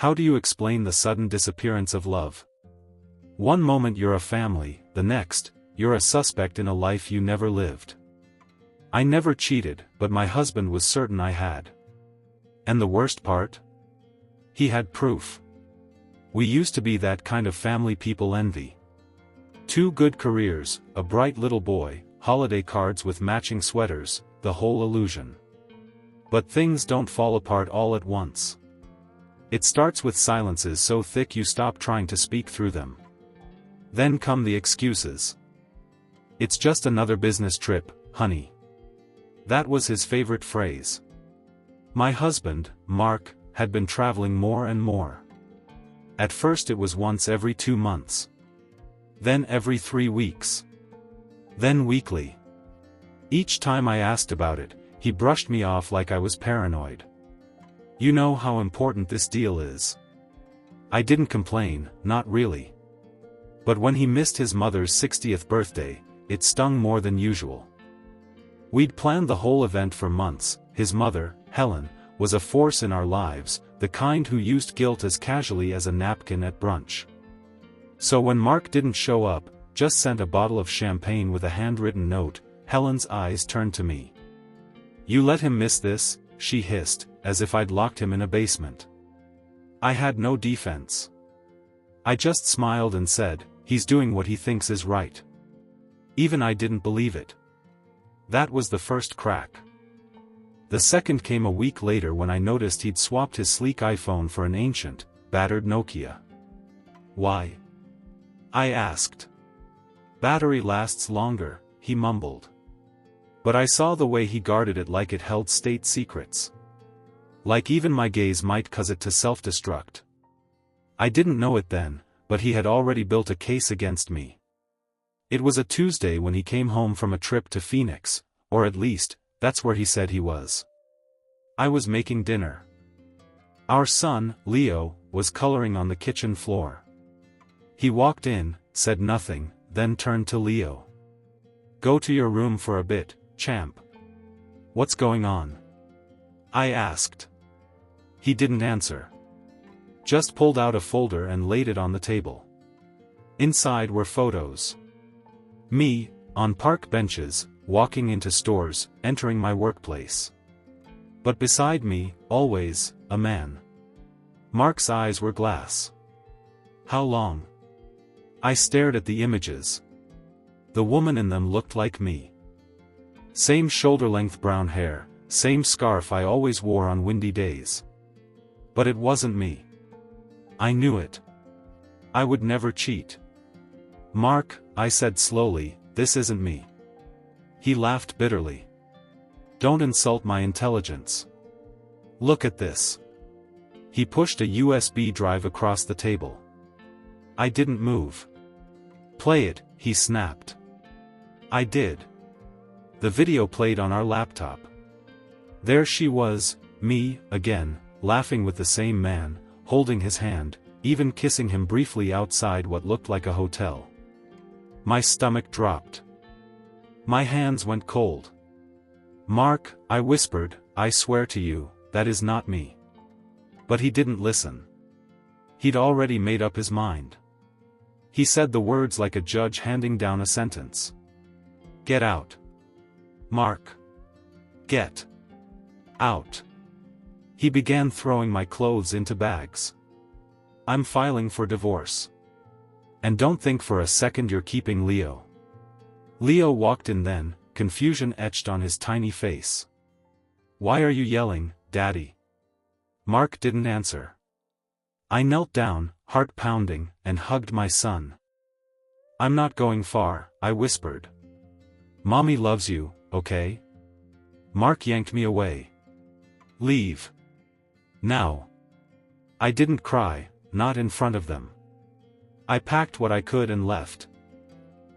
How do you explain the sudden disappearance of love? One moment you're a family, the next, you're a suspect in a life you never lived. I never cheated, but my husband was certain I had. And the worst part? He had proof. We used to be that kind of family people envy. 2 good careers, a bright little boy, holiday cards with matching sweaters, the whole illusion. But things don't fall apart all at once. It starts with silences so thick you stop trying to speak through them. Then come the excuses. It's just another business trip, honey. That was his favorite phrase. My husband, Mark, had been traveling more and more. At first it was once every 2 months. Then every 3 weeks. Then weekly. Each time I asked about it, he brushed me off like I was paranoid. You know how important this deal is. I didn't complain, not really. But when he missed his mother's 60th birthday, it stung more than usual. We'd planned the whole event for months. His mother, Helen, was a force in our lives, the kind who used guilt as casually as a napkin at brunch. So when Mark didn't show up, just sent a bottle of champagne with a handwritten note, Helen's eyes turned to me. You let him miss this, she hissed, as if I'd locked him in a basement. I had no defense. I just smiled and said, he's doing what he thinks is right. Even I didn't believe it. That was the first crack. The second came a week later when I noticed he'd swapped his sleek iPhone for an ancient, battered Nokia. Why? I asked. Battery lasts longer, he mumbled. But I saw the way he guarded it like it held state secrets. Like even my gaze might cause it to self-destruct. I didn't know it then, but he had already built a case against me. It was a Tuesday when he came home from a trip to Phoenix, or at least, that's where he said he was. I was making dinner. Our son, Leo, was coloring on the kitchen floor. He walked in, said nothing, then turned to Leo. Go to your room for a bit, champ. What's going on? I asked. He didn't answer. Just pulled out a folder and laid it on the table. Inside were photos. Me, on park benches, walking into stores, entering my workplace. But beside me, always, a man. Mark's eyes were glass. How long? I stared at the images. The woman in them looked like me. Same shoulder-length brown hair, same scarf I always wore on windy days. But it wasn't me. I knew it. I would never cheat. Mark, I said slowly, this isn't me. He laughed bitterly. Don't insult my intelligence. Look at this. He pushed a USB drive across the table. I didn't move. Play it, he snapped. I did. The video played on our laptop. There she was, me, again, laughing with the same man, holding his hand, even kissing him briefly outside what looked like a hotel. My stomach dropped. My hands went cold. Mark, I whispered, I swear to you, that is not me. But he didn't listen. He'd already made up his mind. He said the words like a judge handing down a sentence. Get out. Mark. Get out. He began throwing my clothes into bags. I'm filing for divorce. And don't think for a second you're keeping Leo. Leo walked in then, confusion etched on his tiny face. Why are you yelling, Daddy? Mark didn't answer. I knelt down, heart pounding, and hugged my son. I'm not going far, I whispered. Mommy loves you, okay? Mark yanked me away. Leave. Now. I didn't cry, not in front of them. I packed what I could and left.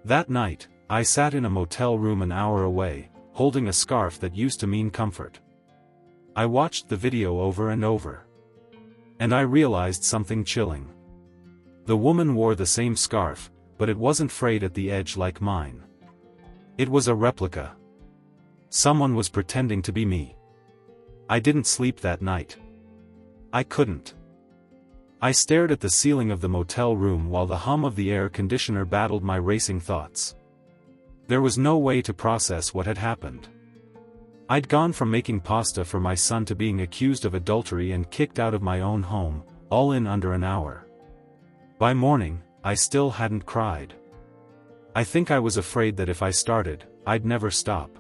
That night, I sat in a motel room an hour away, holding a scarf that used to mean comfort. I watched the video over and over. And I realized something chilling. The woman wore the same scarf, but it wasn't frayed at the edge like mine. It was a replica. Someone was pretending to be me. I didn't sleep that night. I couldn't. I stared at the ceiling of the motel room while the hum of the air conditioner battled my racing thoughts. There was no way to process what had happened. I'd gone from making pasta for my son to being accused of adultery and kicked out of my own home, all in under an hour. By morning, I still hadn't cried. I think I was afraid that if I started, I'd never stop.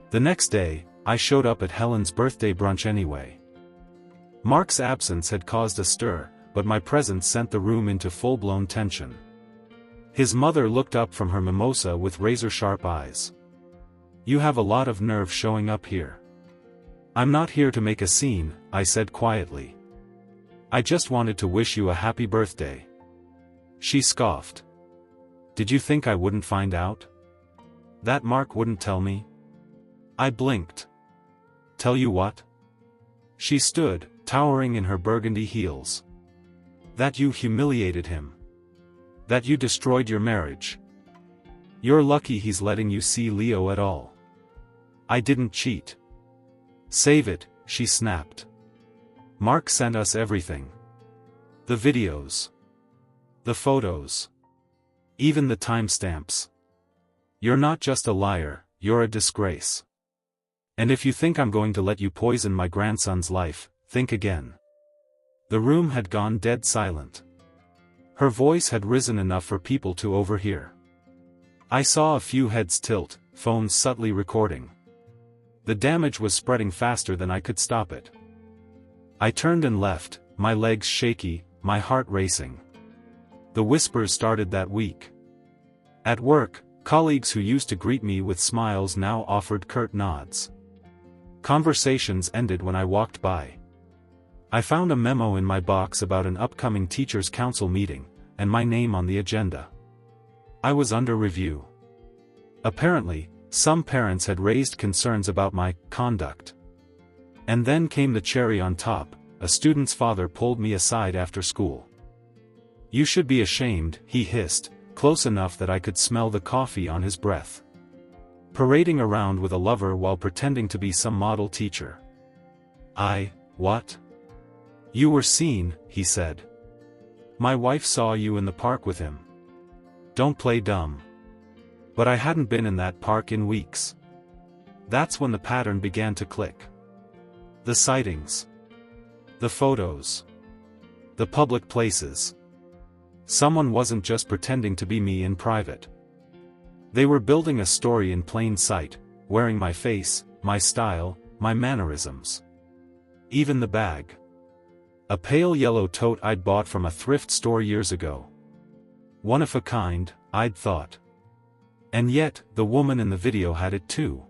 The next day, I showed up at Helen's birthday brunch anyway. Mark's absence had caused a stir, but my presence sent the room into full-blown tension. His mother looked up from her mimosa with razor-sharp eyes. "You have a lot of nerve showing up here." "I'm not here to make a scene," I said quietly. "I just wanted to wish you a happy birthday." She scoffed. "Did you think I wouldn't find out? That Mark wouldn't tell me?" I blinked. "Tell you what?" She stood, towering in her burgundy heels. "That you humiliated him. That you destroyed your marriage. You're lucky he's letting you see Leo at all." "I didn't cheat." "Save it," she snapped. "Mark sent us everything. The videos. The photos. Even the timestamps. You're not just a liar, you're a disgrace. And if you think I'm going to let you poison my grandson's life, think again." The room had gone dead silent. Her voice had risen enough for people to overhear. I saw a few heads tilt, phones subtly recording. The damage was spreading faster than I could stop it. I turned and left, my legs shaky, my heart racing. The whispers started that week. At work, colleagues who used to greet me with smiles now offered curt nods. Conversations ended when I walked by. I found a memo in my box about an upcoming teachers' council meeting, and my name on the agenda. I was under review. Apparently, some parents had raised concerns about my conduct. And then came the cherry on top, a student's father pulled me aside after school. "You should be ashamed," he hissed, close enough that I could smell the coffee on his breath. "Parading around with a lover while pretending to be some model teacher." What? "You were seen," he said. "My wife saw you in the park with him." Don't play dumb. But I hadn't been in that park in weeks. That's when the pattern began to click. The sightings. The photos. The public places. Someone wasn't just pretending to be me in private. They were building a story in plain sight, wearing my face, my style, my mannerisms. Even the bag. A pale yellow tote I'd bought from a thrift store years ago. One of a kind, I'd thought. And yet, the woman in the video had it too.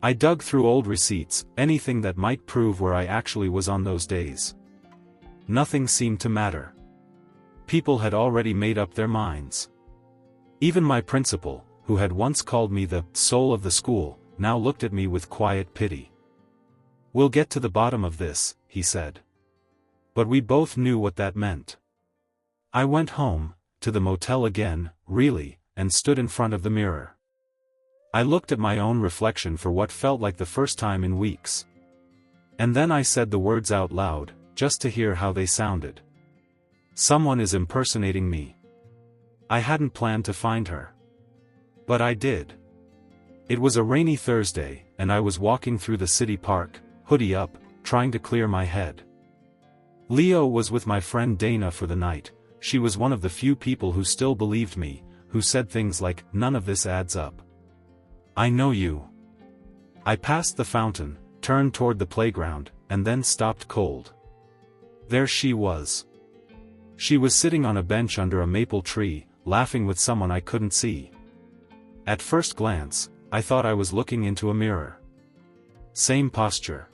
I dug through old receipts, anything that might prove where I actually was on those days. Nothing seemed to matter. People had already made up their minds. Even my principal, who had once called me the soul of the school, now looked at me with quiet pity. "We'll get to the bottom of this," he said. But we both knew what that meant. I went home, to the motel again, really, and stood in front of the mirror. I looked at my own reflection for what felt like the first time in weeks. And then I said the words out loud, just to hear how they sounded. "Someone is impersonating me." I hadn't planned to find her. But I did. It was a rainy Thursday, and I was walking through the city park, hoodie up, trying to clear my head. Leo was with my friend Dana for the night. She was one of the few people who still believed me, who said things like, "None of this adds up. I know you." I passed the fountain, turned toward the playground, and then stopped cold. There she was. She was sitting on a bench under a maple tree, laughing with someone I couldn't see. At first glance, I thought I was looking into a mirror. Same posture.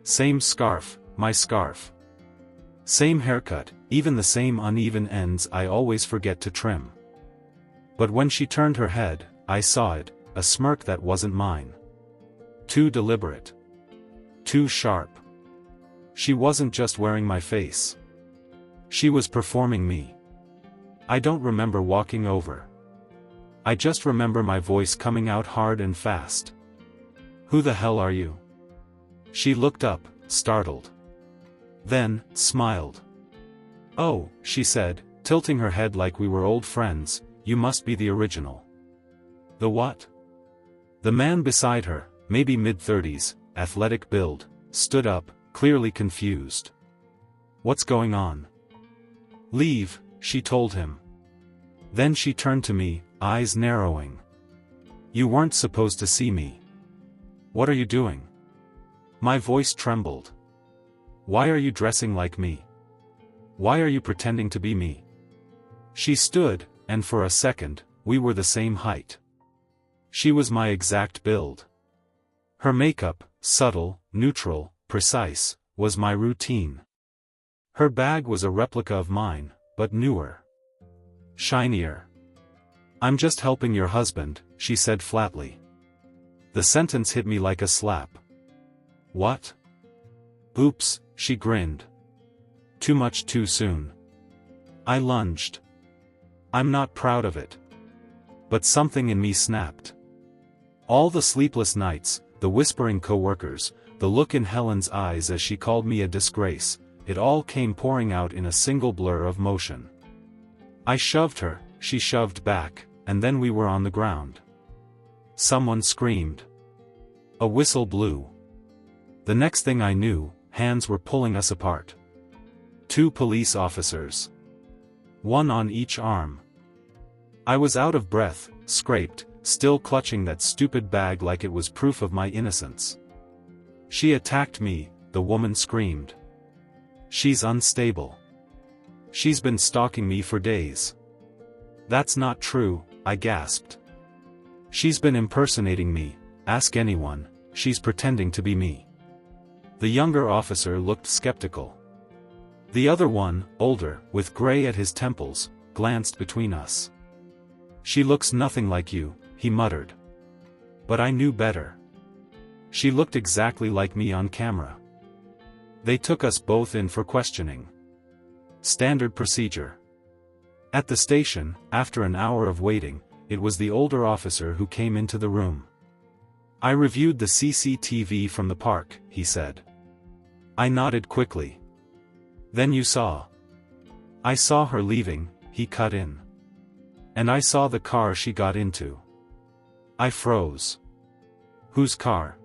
Same scarf, my scarf. Same haircut, even the same uneven ends I always forget to trim. But when she turned her head, I saw it, a smirk that wasn't mine. Too deliberate. Too sharp. She wasn't just wearing my face. She was performing me. I don't remember walking over. I just remember my voice coming out hard and fast. "Who the hell are you?" She looked up, startled. Then, smiled. "Oh," she said, tilting her head like we were old friends, "you must be the original." "The what?" The man beside her, maybe mid-30s, athletic build, stood up, clearly confused. "What's going on?" "Leave," she told him. Then she turned to me, eyes narrowing. "You weren't supposed to see me." "What are you doing?" My voice trembled. "Why are you dressing like me? Why are you pretending to be me?" She stood, and for a second, we were the same height. She was my exact build. Her makeup, subtle, neutral, precise, was my routine. Her bag was a replica of mine, but newer. Shinier. "I'm just helping your husband," she said flatly. The sentence hit me like a slap. "What?" "Oops," she grinned. "Too much too soon." I lunged. I'm not proud of it. But something in me snapped. All the sleepless nights, the whispering coworkers, the look in Helen's eyes as she called me a disgrace, it all came pouring out in a single blur of motion. I shoved her, she shoved back, and then we were on the ground. Someone screamed. A whistle blew. The next thing I knew, hands were pulling us apart. 2 police officers. 1 on each arm. I was out of breath, scraped, still clutching that stupid bag like it was proof of my innocence. "She attacked me," the woman screamed. "She's unstable. She's been stalking me for days." "That's not true," I gasped. "She's been impersonating me, ask anyone, she's pretending to be me." The younger officer looked skeptical. The other one, older, with gray at his temples, glanced between us. "She looks nothing like you," he muttered. But I knew better. She looked exactly like me on camera. They took us both in for questioning. Standard procedure. At the station, after an hour of waiting, it was the older officer who came into the room. "I reviewed the CCTV from the park," he said. I nodded quickly. "Then you saw?" "I saw her leaving," he cut in. "And I saw the car she got into." I froze. "Whose car?"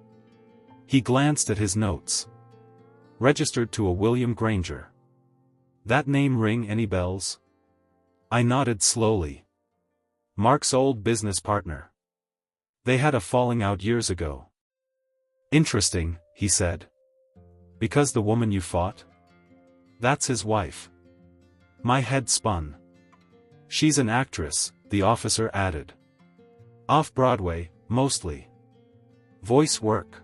He glanced at his notes. "Registered to a William Granger." "That name ring any bells?" I nodded slowly. "Mark's old business partner. They had a falling out years ago." "Interesting," he said. "Because the woman you fought? That's his wife." My head spun. "She's an actress," the officer added. "Off-Broadway, mostly. Voice work.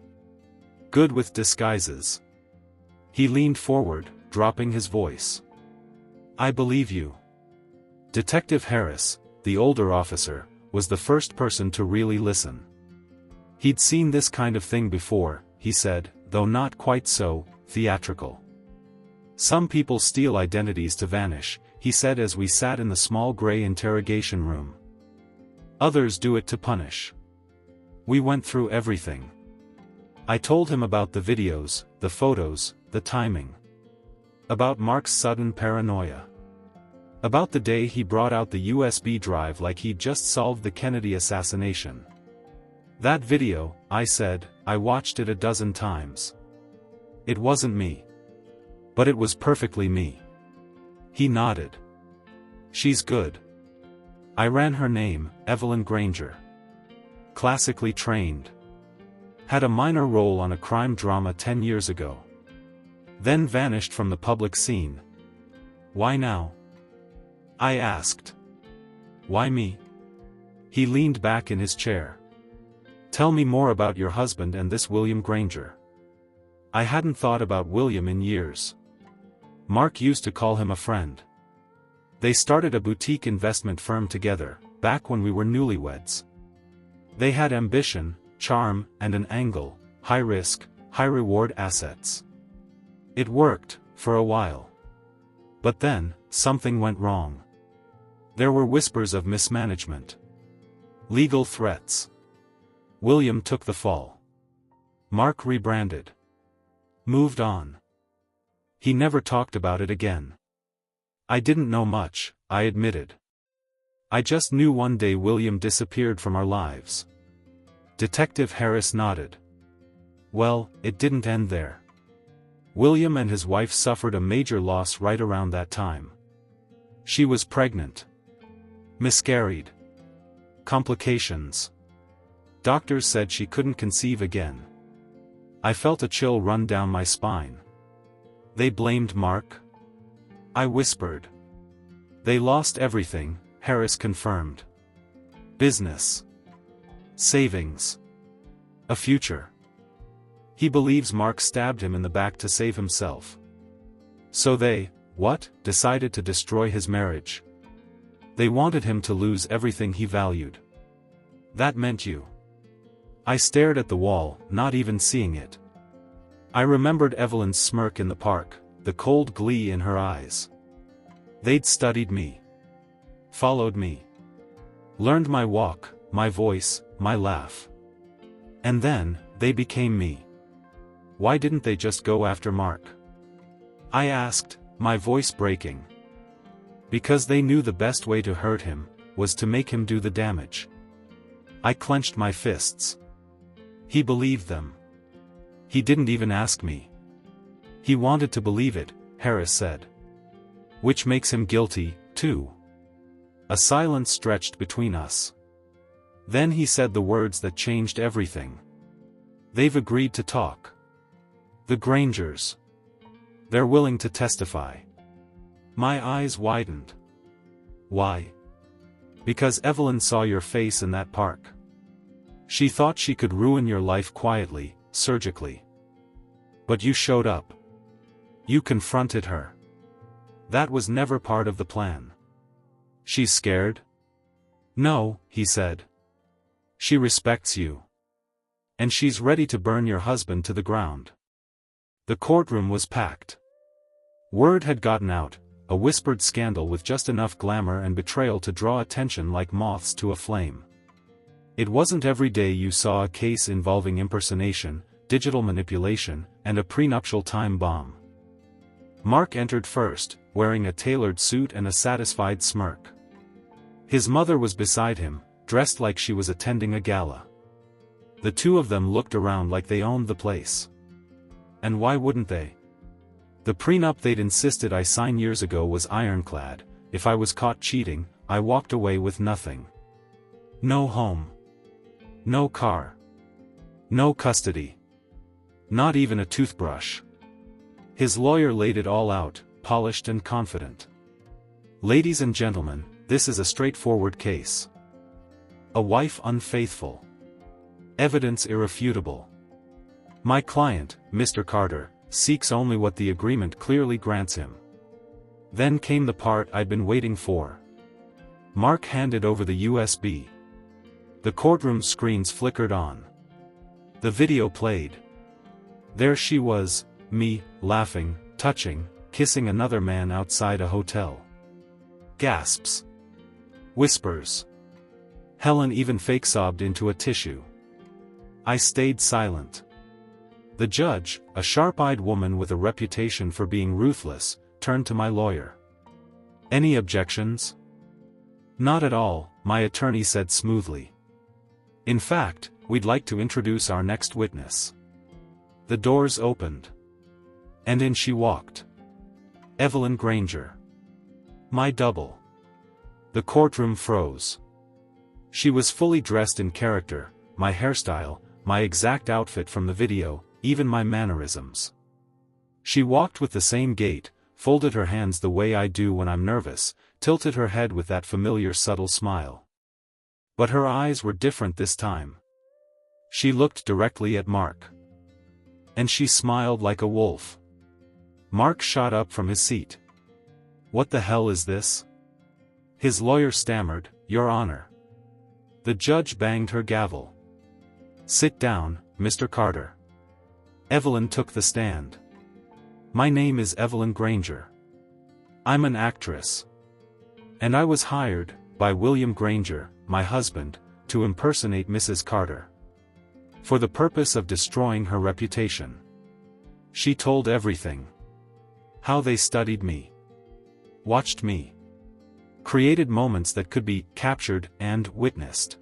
Good with disguises." He leaned forward, dropping his voice. "I believe you." Detective Harris, the older officer, was the first person to really listen. He'd seen this kind of thing before, he said, though not quite so theatrical. "Some people steal identities to vanish," he said as we sat in the small gray interrogation room. "Others do it to punish." We went through everything. I told him about the videos, the photos, the timing. About Mark's sudden paranoia. About the day he brought out the USB drive like he'd just solved the Kennedy assassination. "That video," I said, "I watched it a dozen times. It wasn't me. But it was perfectly me." He nodded. "She's good. I ran her name, Evelyn Granger. Classically trained. Had a minor role on a crime drama 10 years ago. Then vanished from the public scene." "Why now?" I asked. "Why me?" He leaned back in his chair. "Tell me more about your husband and this William Granger." I hadn't thought about William in years. Mark used to call him a friend. They started a boutique investment firm together, back when we were newlyweds. They had ambition, charm, and an angle, high risk, high reward assets. It worked, for a while. But then, something went wrong. There were whispers of mismanagement. Legal threats. William took the fall. Mark rebranded. Moved on. He never talked about it again. I didn't know much, I admitted. I just knew one day William disappeared from our lives. Detective Harris nodded. Well, it didn't end there. William and his wife suffered a major loss right around that time. She was pregnant. Miscarried. Complications. Doctors said she couldn't conceive again. I felt a chill run down my spine. They blamed Mark? I whispered. They lost everything, Harris confirmed. Business. Savings. A future. He believes Mark stabbed him in the back to save himself. So they, decided to destroy his marriage. They wanted him to lose everything he valued. That meant you. I stared at the wall, not even seeing it. I remembered Evelyn's smirk in the park, the cold glee in her eyes. They'd studied me. Followed me. Learned my walk, my voice, my laugh. And then, they became me. Why didn't they just go after Mark? I asked, my voice breaking. Because they knew the best way to hurt him, was to make him do the damage. I clenched my fists. He believed them. He didn't even ask me. He wanted to believe it, Harris said. Which makes him guilty, too. A silence stretched between us. Then he said the words that changed everything. They've agreed to talk. The Grangers. They're willing to testify. My eyes widened. Why? Because Evelyn saw your face in that park. She thought she could ruin your life quietly, surgically. But you showed up. You confronted her. That was never part of the plan. She's scared? No, he said. She respects you. And she's ready to burn your husband to the ground. The courtroom was packed. Word had gotten out, a whispered scandal with just enough glamour and betrayal to draw attention like moths to a flame. It wasn't every day you saw a case involving impersonation, digital manipulation, and a prenuptial time bomb. Mark entered first, wearing a tailored suit and a satisfied smirk. His mother was beside him, dressed like she was attending a gala. The two of them looked around like they owned the place. And why wouldn't they? The prenup they'd insisted I sign years ago was ironclad. If I was caught cheating, I walked away with nothing. No home. No car. No custody. Not even a toothbrush. His lawyer laid it all out, polished and confident. Ladies and gentlemen, this is a straightforward case. A wife unfaithful. Evidence irrefutable. My client, Mr. Carter, seeks only what the agreement clearly grants him. Then came the part I'd been waiting for. Mark handed over the USB. The courtroom screens flickered on. The video played. There she was, me, laughing, touching, kissing another man outside a hotel. Gasps. Whispers. Helen even fake-sobbed into a tissue. I stayed silent. The judge, a sharp-eyed woman with a reputation for being ruthless, turned to my lawyer. Any objections? Not at all, my attorney said smoothly. In fact, we'd like to introduce our next witness. The doors opened. And in she walked. Evelyn Granger. My double. The courtroom froze. She was fully dressed in character, my hairstyle, my exact outfit from the video, even my mannerisms. She walked with the same gait, folded her hands the way I do when I'm nervous, tilted her head with that familiar subtle smile. But her eyes were different this time. She looked directly at Mark. And she smiled like a wolf. Mark shot up from his seat. What the hell is this? His lawyer stammered, Your Honor. The judge banged her gavel. Sit down, Mr. Carter. Evelyn took the stand. My name is Evelyn Granger. I'm an actress. And I was hired, by William Granger, my husband, to impersonate Mrs. Carter. For the purpose of destroying her reputation. She told everything. How they studied me. watched me. Created moments that could be captured and witnessed.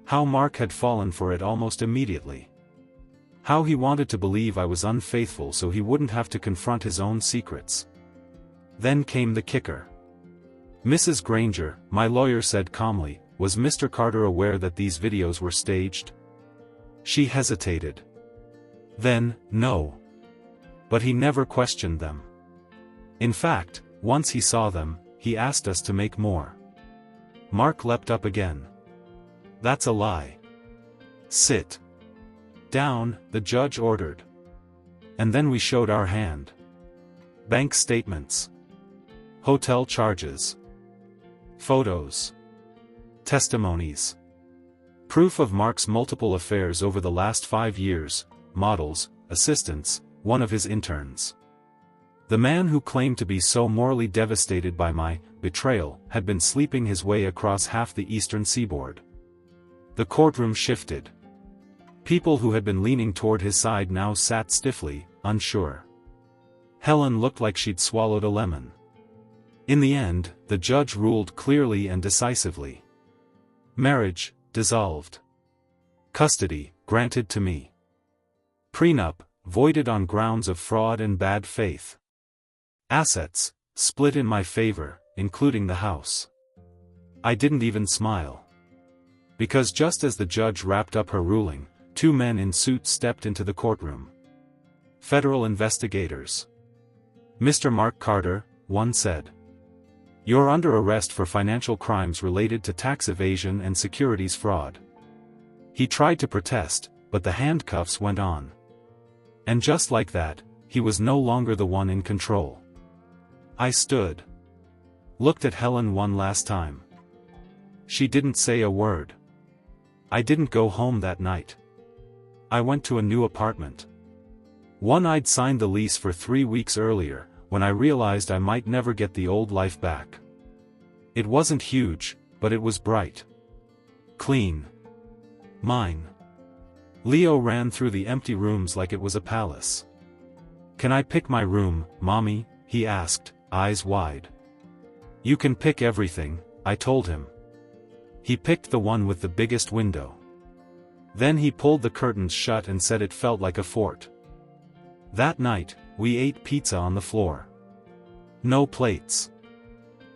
How Mark had fallen for it almost immediately. How he wanted to believe I was unfaithful so he wouldn't have to confront his own secrets. Then came the kicker. Mrs. Granger, my lawyer said calmly, was Mr. Carter aware that these videos were staged? She hesitated. Then, no. But he never questioned them. In fact, once he saw them, he asked us to make more. Mark leapt up again. That's a lie. Sit down, the judge ordered. And then we showed our hand. Bank statements. Hotel charges. Photos. Testimonies. Proof of Mark's multiple affairs over the last 5 years, models, assistants, one of his interns. The man who claimed to be so morally devastated by my betrayal had been sleeping his way across half the eastern seaboard. The courtroom shifted. People who had been leaning toward his side now sat stiffly, unsure. Helen looked like she'd swallowed a lemon. In the end, the judge ruled clearly and decisively. Marriage, dissolved. Custody, granted to me. Prenup, voided on grounds of fraud and bad faith. Assets, split in my favor, including the house. I didn't even smile. Because just as the judge wrapped up her ruling, 2 men in suits stepped into the courtroom. Federal investigators. Mr. Mark Carter, one said. You're under arrest for financial crimes related to tax evasion and securities fraud. He tried to protest, but the handcuffs went on. And just like that, he was no longer the one in control. I stood. Looked at Helen one last time. She didn't say a word. I didn't go home that night. I went to a new apartment. One I'd signed the lease for 3 weeks earlier, when I realized I might never get the old life back. It wasn't huge, but it was bright. Clean. Mine. Leo ran through the empty rooms like it was a palace. Can I pick my room, Mommy? He asked, eyes wide. You can pick everything, I told him. He picked the one with the biggest window. Then he pulled the curtains shut and said it felt like a fort. That night, we ate pizza on the floor. No plates.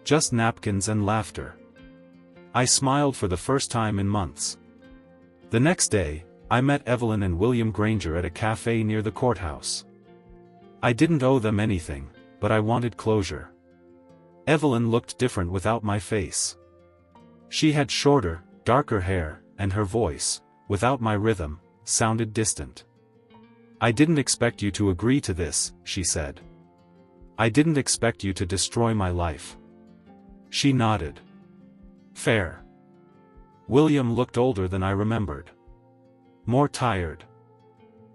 Just napkins and laughter. I smiled for the first time in months. The next day, I met Evelyn and William Granger at a cafe near the courthouse. I didn't owe them anything, but I wanted closure. Evelyn looked different without my face. She had shorter, darker hair, and her voice, without my rhythm, sounded distant. I didn't expect you to agree to this, she said. I didn't expect you to destroy my life. She nodded. Fair. William looked older than I remembered. More tired.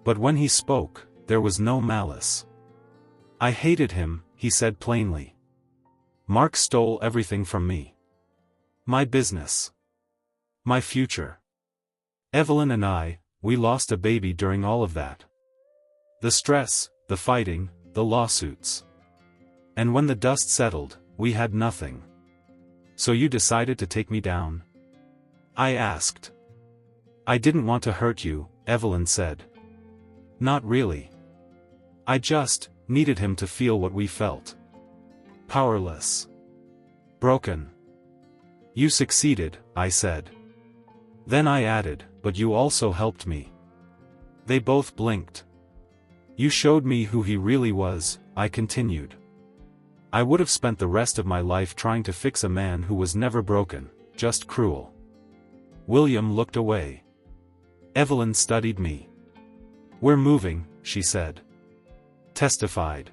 But when he spoke, there was no malice. I hated him, he said plainly. Mark stole everything from me. My business. My future. Evelyn and I, we lost a baby during all of that. The stress, the fighting, the lawsuits. And when the dust settled, we had nothing. So you decided to take me down? I asked. I didn't want to hurt you, Evelyn said. Not really. I just needed him to feel what we felt. Powerless. Broken. You succeeded, I said. Then I added, but you also helped me. They both blinked. You showed me who he really was, I continued. I would have spent the rest of my life trying to fix a man who was never broken, just cruel. William looked away. Evelyn studied me. We're moving, she said. Testified.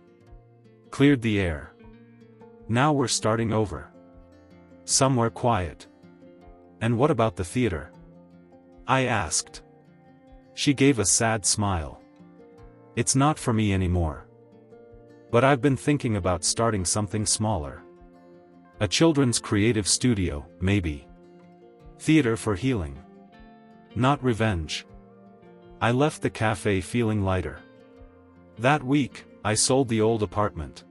Cleared the air. Now we're starting over. Somewhere quiet. And what about the theater? I asked. She gave a sad smile. It's not for me anymore. But I've been thinking about starting something smaller. A children's creative studio, maybe. Theater for healing. Not revenge. I left the cafe feeling lighter. That week, I sold the old apartment.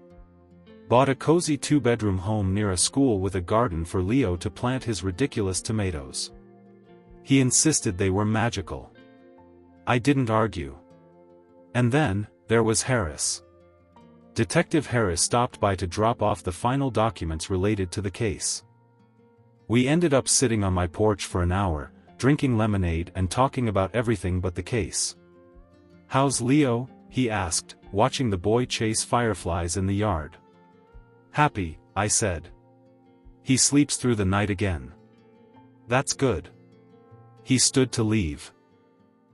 Bought a cozy two-bedroom home near a school with a garden for Leo to plant his ridiculous tomatoes. He insisted they were magical. I didn't argue. And then, there was Harris. Detective Harris stopped by to drop off the final documents related to the case. We ended up sitting on my porch for an hour, drinking lemonade and talking about everything but the case. "How's Leo?" he asked, watching the boy chase fireflies in the yard. "Happy," I said. "He sleeps through the night again." "That's good." He stood to leave.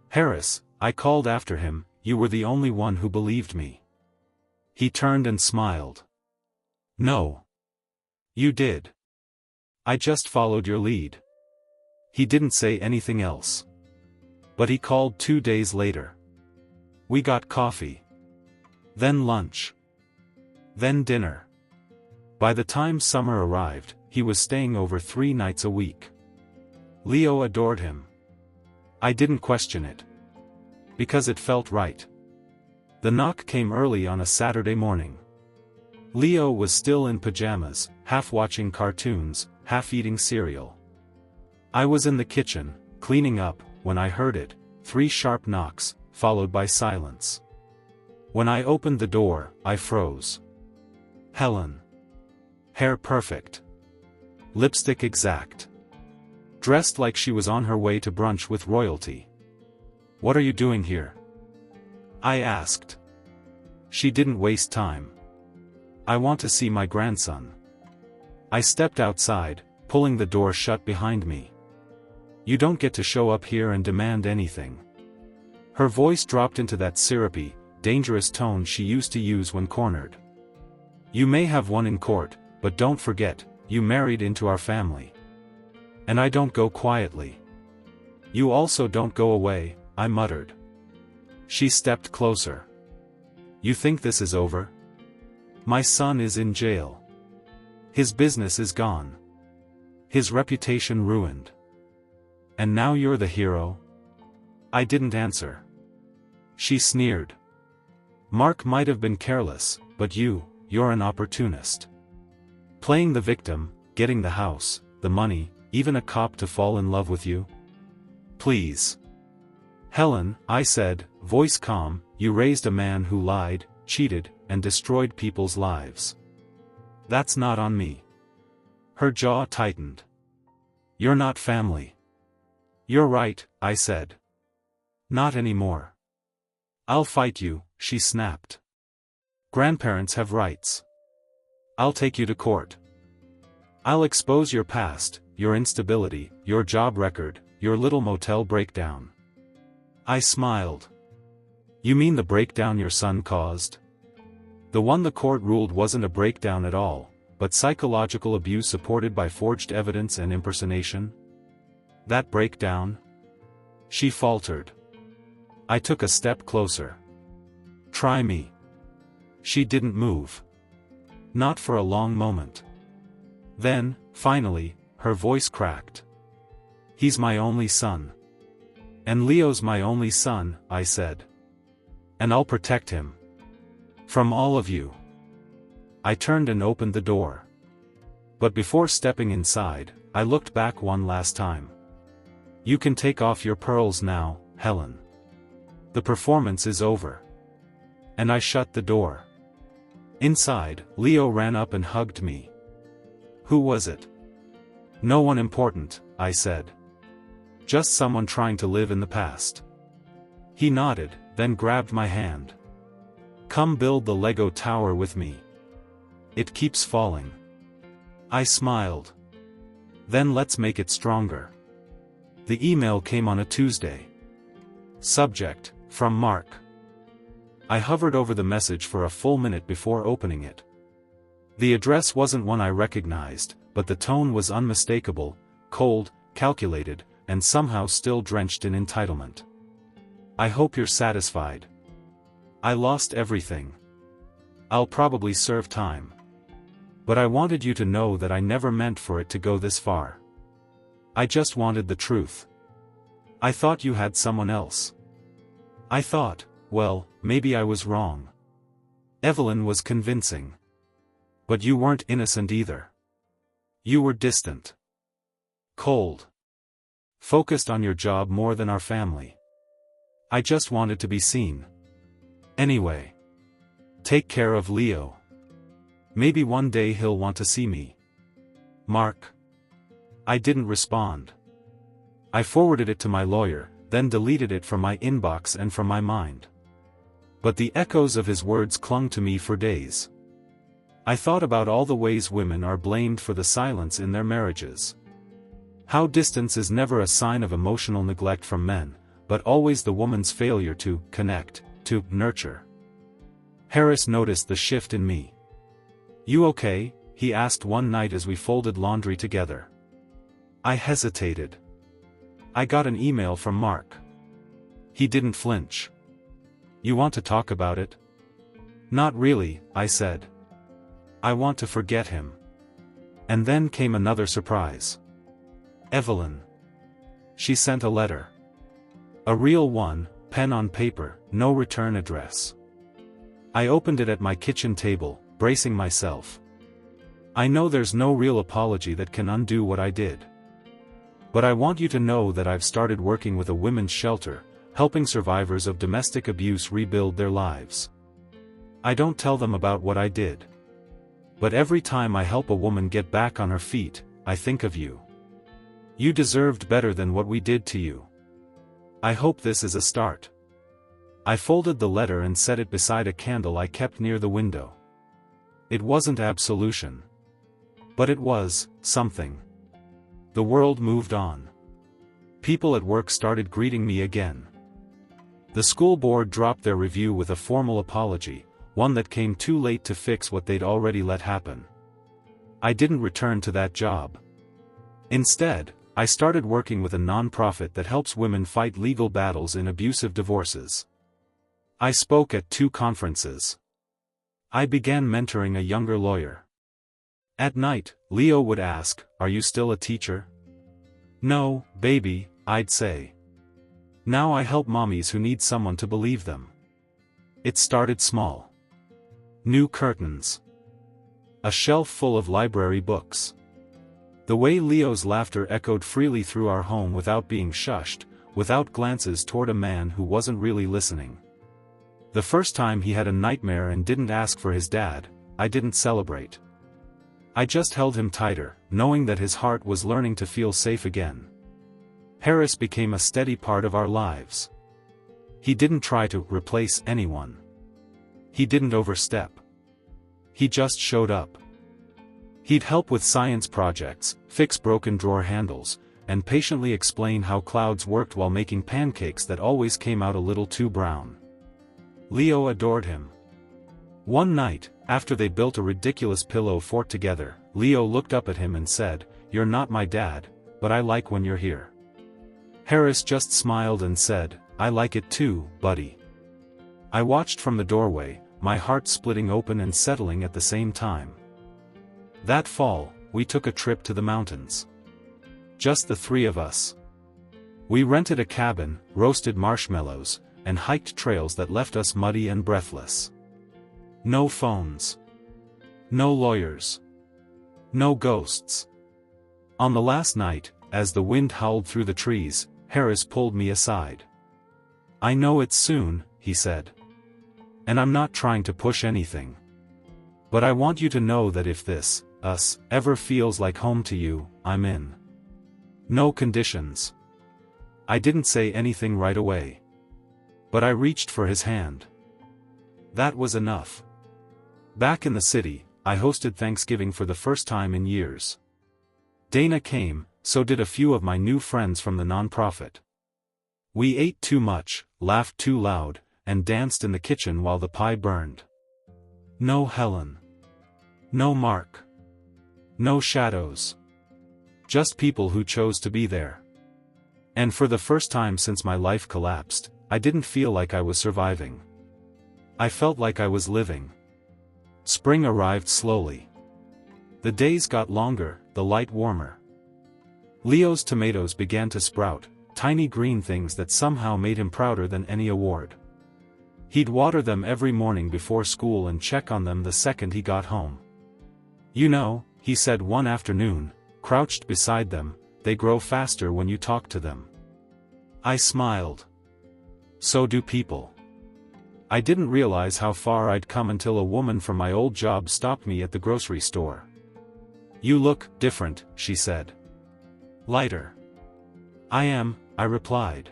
"Harris," I called after him, "you were the only one who believed me." He turned and smiled. "No. You did. I just followed your lead." He didn't say anything else. But he called 2 days later. We got coffee. Then lunch. Then dinner. By the time summer arrived, he was staying over 3 nights a week. Leo adored him. I didn't question it. Because it felt right. The knock came early on a Saturday morning. Leo was still in pajamas, half watching cartoons, half eating cereal. I was in the kitchen, cleaning up, when I heard it, 3 sharp knocks, followed by silence. When I opened the door, I froze. Helen. Hair perfect. Lipstick exact. Dressed like she was on her way to brunch with royalty. "What are you doing here?" I asked. She didn't waste time. "I want to see my grandson." I stepped outside, pulling the door shut behind me. "You don't get to show up here and demand anything." Her voice dropped into that syrupy, dangerous tone she used to use when cornered. "You may have won in court, but don't forget, you married into our family. And I don't go quietly." "You also don't go away," I muttered. She stepped closer. "You think this is over? My son is in jail. His business is gone. His reputation ruined. And now you're the hero?" I didn't answer. She sneered. "Mark might have been careless, but you're an opportunist. Playing the victim, getting the house, the money, even a cop to fall in love with you? Please." "Helen," I said, voice calm, "you raised a man who lied, cheated, and destroyed people's lives. That's not on me." Her jaw tightened. "You're not family." "You're right," I said. "Not anymore." "I'll fight you," she snapped. "Grandparents have rights. I'll take you to court. I'll expose your past, your instability, your job record, your little motel breakdown." I smiled. "You mean the breakdown your son caused? The one the court ruled wasn't a breakdown at all, but psychological abuse supported by forged evidence and impersonation? That breakdown?" She faltered. I took a step closer. "Try me." She didn't move. Not for a long moment. Then, finally, her voice cracked. "He's my only son. And Leo's my only son," I said. "And I'll protect him. From all of you." I turned and opened the door. But before stepping inside, I looked back one last time. "You can take off your pearls now, Helen. The performance is over." And I shut the door. Inside, Leo ran up and hugged me. "Who was it?" "No one important," I said. "Just someone trying to live in the past." He nodded, then grabbed my hand. "Come build the Lego tower with me. It keeps falling." I smiled. "Then let's make it stronger." The email came on a Tuesday. Subject, from Mark. I hovered over the message for a full minute before opening it. The address wasn't one I recognized, but the tone was unmistakable, cold, calculated, and somehow still drenched in entitlement. "I hope you're satisfied. I lost everything. I'll probably serve time. But I wanted you to know that I never meant for it to go this far. I just wanted the truth. I thought you had someone else. I thought, well, maybe I was wrong." Evelyn was convincing. But you weren't innocent either. You were distant. Cold. Focused on your job more than our family. I just wanted to be seen. Anyway. Take care of Leo. Maybe one day he'll want to see me. Mark. I didn't respond. I forwarded it to my lawyer, then deleted it from my inbox and from my mind. But the echoes of his words clung to me for days. I thought about all the ways women are blamed for the silence in their marriages. How distance is never a sign of emotional neglect from men, but always the woman's failure to connect, to nurture. Harris noticed the shift in me. "You okay?" he asked one night as we folded laundry together. I hesitated. I got an email from Mark. He didn't flinch. "You want to talk about it?" "Not really," I said. "I want to forget him." And then came another surprise. Evelyn. She sent a letter. A real one, pen on paper, no return address. I opened it at my kitchen table, bracing myself. I know there's no real apology that can undo what I did. But I want you to know that I've started working with a women's shelter, helping survivors of domestic abuse rebuild their lives. I don't tell them about what I did. But every time I help a woman get back on her feet, I think of you. You deserved better than what we did to you. I hope this is a start. I folded the letter and set it beside a candle I kept near the window. It wasn't absolution. But it was something. The world moved on. People at work started greeting me again. The school board dropped their review with a formal apology, one that came too late to fix what they'd already let happen. I didn't return to that job. Instead, I started working with a nonprofit that helps women fight legal battles in abusive divorces. I spoke at 2 conferences. I began mentoring a younger lawyer. At night, Leo would ask, "Are you still a teacher?" "No, baby," I'd say. Now I help mommies who need someone to believe them. It started small. New curtains. A shelf full of library books. The way Leo's laughter echoed freely through our home without being shushed, without glances toward a man who wasn't really listening. The first time he had a nightmare and didn't ask for his dad, I didn't celebrate. I just held him tighter, knowing that his heart was learning to feel safe again. Harris became a steady part of our lives. He didn't try to replace anyone. He didn't overstep. He just showed up. He'd help with science projects, fix broken drawer handles, and patiently explain how clouds worked while making pancakes that always came out a little too brown. Leo adored him. One night, after they built a ridiculous pillow fort together, Leo looked up at him and said, "You're not my dad, but I like when you're here." Harris just smiled and said, "I like it too, buddy." I watched from the doorway, my heart splitting open and settling at the same time. That fall, we took a trip to the mountains. Just the 3 of us. We rented a cabin, roasted marshmallows, and hiked trails that left us muddy and breathless. No phones. No lawyers. No ghosts. On the last night, as the wind howled through the trees, Harris pulled me aside. "I know it's soon," he said. "And I'm not trying to push anything. But I want you to know that if this, us, ever feels like home to you, I'm in. No conditions." I didn't say anything right away. But I reached for his hand. That was enough. Back in the city, I hosted Thanksgiving for the first time in years. Dana came, so did a few of my new friends from the nonprofit. We ate too much, laughed too loud, and danced in the kitchen while the pie burned. No Helen. No Mark. No shadows. Just people who chose to be there. And for the first time since my life collapsed, I didn't feel like I was surviving. I felt like I was living. Spring arrived slowly. The days got longer, the light warmer. Leo's tomatoes began to sprout, tiny green things that somehow made him prouder than any award. He'd water them every morning before school and check on them the second he got home. You know, he said one afternoon, crouched beside them, they grow faster when you talk to them. I smiled. So do people. I didn't realize how far I'd come until a woman from my old job stopped me at the grocery store. You look different, she said. Lighter. I am, I replied.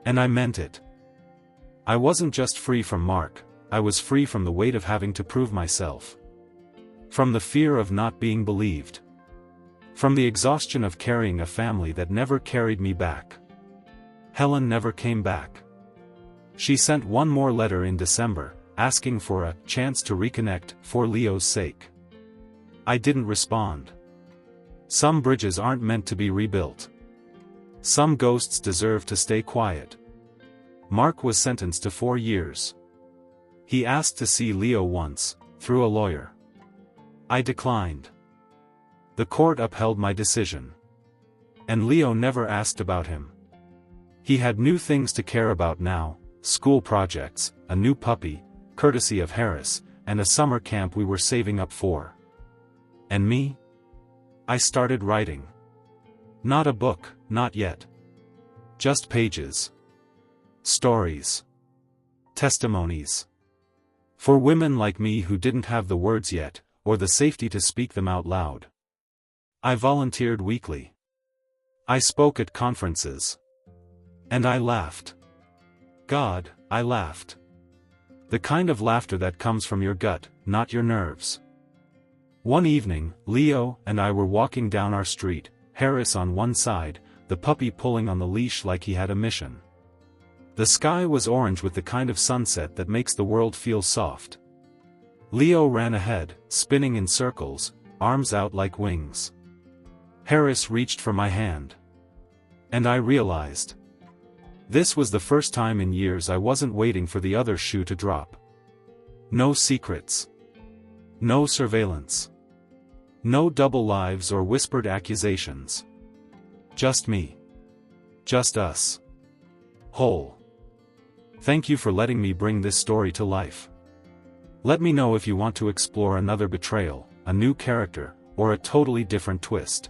And I meant it. I wasn't just free from Mark, I was free from the weight of having to prove myself. From the fear of not being believed. From the exhaustion of carrying a family that never carried me back. Helen never came back. She sent one more letter in December, asking for a chance to reconnect, for Leo's sake. I didn't respond. Some bridges aren't meant to be rebuilt. Some ghosts deserve to stay quiet. Mark was sentenced to 4 years. He asked to see Leo once, through a lawyer. I declined. The court upheld my decision. And Leo never asked about him. He had new things to care about now, school projects, a new puppy, courtesy of Harris, and a summer camp we were saving up for. And me? I started writing. Not a book, not yet. Just pages. Stories. Testimonies. For women like me who didn't have the words yet, or the safety to speak them out loud. I volunteered weekly. I spoke at conferences. And I laughed. God, I laughed. The kind of laughter that comes from your gut, not your nerves. One evening, Leo and I were walking down our street, Harris on one side, the puppy pulling on the leash like he had a mission. The sky was orange with the kind of sunset that makes the world feel soft. Leo ran ahead, spinning in circles, arms out like wings. Harris reached for my hand. And I realized. This was the first time in years I wasn't waiting for the other shoe to drop. No secrets. No surveillance. No double lives or whispered accusations. Just me. Just us. Whole. Thank you for letting me bring this story to life. Let me know if you want to explore another betrayal, a new character, or a totally different twist.